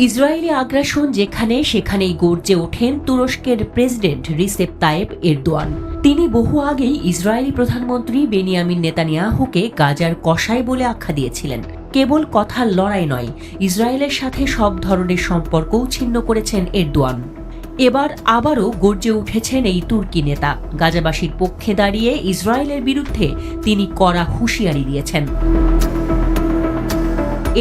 Israeli আগ্রাসন যেখানে সেখানেই গর্জে ওঠেন তুরস্কের প্রেসিডেন্ট রিসেপ তাইয়েপ এরদোয়ান। তিনি বহু আগেই ইসরায়েলি প্রধানমন্ত্রী বেনিয়ামিন নেতানিয়াহুকে গাজার কসাই বলে আখ্যা দিয়েছিলেন। কেবল কথার লড়াই নয়, ইসরায়েলের সাথে সব ধরনের সম্পর্কও ছিন্ন করেছেন এরদোয়ান। এবার আবারও গর্জে উঠেছেন এই তুর্কি নেতা। গাজাবাসীর পক্ষে দাঁড়িয়ে ইসরায়েলের বিরুদ্ধে তিনি কড়া হুঁশিয়ারি দিয়েছেন।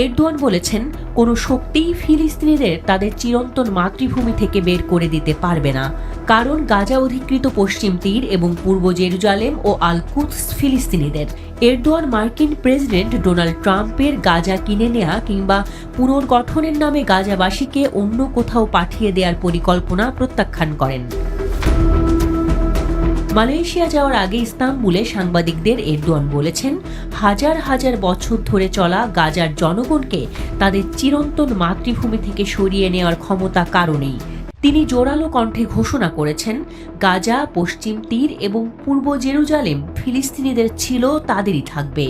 এরদোয়ান বলেছেন, কোনো শক্তিই ফিলিস্তিনিদের তাদের চিরন্তন মাতৃভূমি থেকে বের করে দিতে পারবে না, কারণ গাজা অধিকৃত পশ্চিম তীর এবং পূর্ব জেরুজালেম ও আল কুদস ফিলিস্তিনিদের। এরদোয়ান মার্কিন প্রেসিডেন্ট ডোনাল্ড ট্রাম্পের গাজা কিনে নেয়া কিংবা পুনর্গঠনের নামে গাজাবাসীকে অন্য কোথাও পাঠিয়ে দেওয়ার পরিকল্পনা প্রত্যাখ্যান করেন। মালয়েশিয়া যাওয়ার আগে ইস্তাম্বুলে সাংবাদিকদের এরদোয়ান বলেছেন, হাজার হাজার বছর ধরে চলা গাজার জনগণকে তাদের চিরন্তন মাতৃভূমি থেকে সরিয়ে নেওয়ার ক্ষমতা কারণেই। তিনি জোরালো কণ্ঠে ঘোষণা করেছেন, গাজা, পশ্চিম তীর এবং পূর্ব জেরুজালেম ফিলিস্তিনিদের ছিল, তাদেরই থাকবে।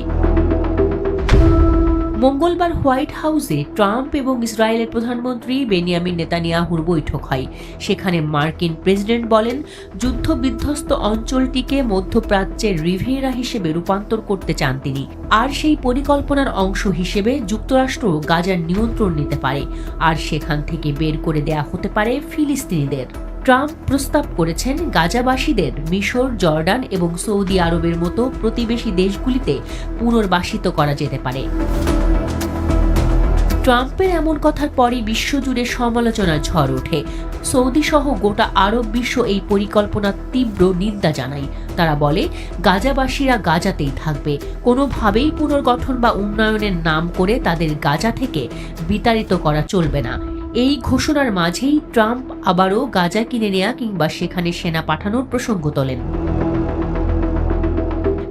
মঙ্গলবার হোয়াইট হাউসে ট্রাম্প এবং ইসরায়েলের প্রধানমন্ত্রী বেনিয়ামিন নেতানিয়াহুর বৈঠক হয়। সেখানে মার্কিন প্রেসিডেন্ট বলেন, যুদ্ধবিধ্বস্ত অঞ্চলটিকে মধ্যপ্রাচ্যের রিভেরা হিসেবে রূপান্তর করতে চান তিনি। আর সেই পরিকল্পনার অংশ হিসেবে যুক্তরাষ্ট্র গাজার নিয়ন্ত্রণ নিতে পারে, আর সেখান থেকে বের করে দেয়া হতে পারে ফিলিস্তিনিদের। ট্রাম্প প্রস্তাব করেছেন, গাজাবাসীদের মিশর, জর্ডান এবং সৌদি আরবের মতো প্রতিবেশী দেশগুলিতে পুনর্বাসিত করা যেতে পারে। ট্রাম্পের এমন কথার পরই বিশ্বজুড়ে সমালোচনার ঝড় ওঠে। সৌদি সহ গোটা আরব বিশ্ব এই পরিকল্পনার তীব্র নিন্দা জানায়। তারা বলে, গাজাবাসীরা গাজাতেই থাকবে, কোনোভাবেই পুনর্গঠন বা উন্নয়নের নাম করে তাদের গাজা থেকে বিতাড়িত করা চলবে না। এই ঘোষণার মাঝেই ট্রাম্প আবারও গাজা কিনে নেয়া কিংবা সেখানে সেনা পাঠানোর প্রসঙ্গ তোলেন।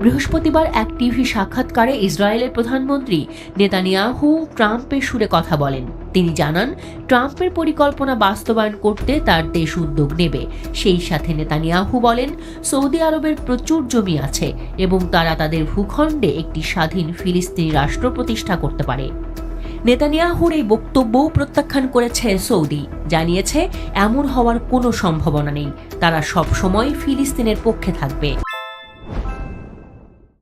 বৃহস্পতিবার এক টিভি সাক্ষাৎকারে ইসরায়েলের প্রধানমন্ত্রী নেতানিয়াহু ট্রাম্পের সুরে কথা বলেন। তিনি জানান, ট্রাম্পের পরিকল্পনা বাস্তবায়ন করতে তার দেশ উদ্যোগ নেবে। সেই সাথে নেতানিয়াহু বলেন, সৌদি আরবের প্রচুর জমি আছে এবং তারা তাদের ভূখণ্ডে একটি স্বাধীন ফিলিস্তিনি রাষ্ট্র প্রতিষ্ঠা করতে পারে। নেতানিয়াহুর এই বক্তব্যও প্রত্যাখ্যান করেছে সৌদি, জানিয়েছে এমন হওয়ার কোনো সম্ভাবনা নেই, তারা সব সময় ফিলিস্তিনের পক্ষে থাকবে।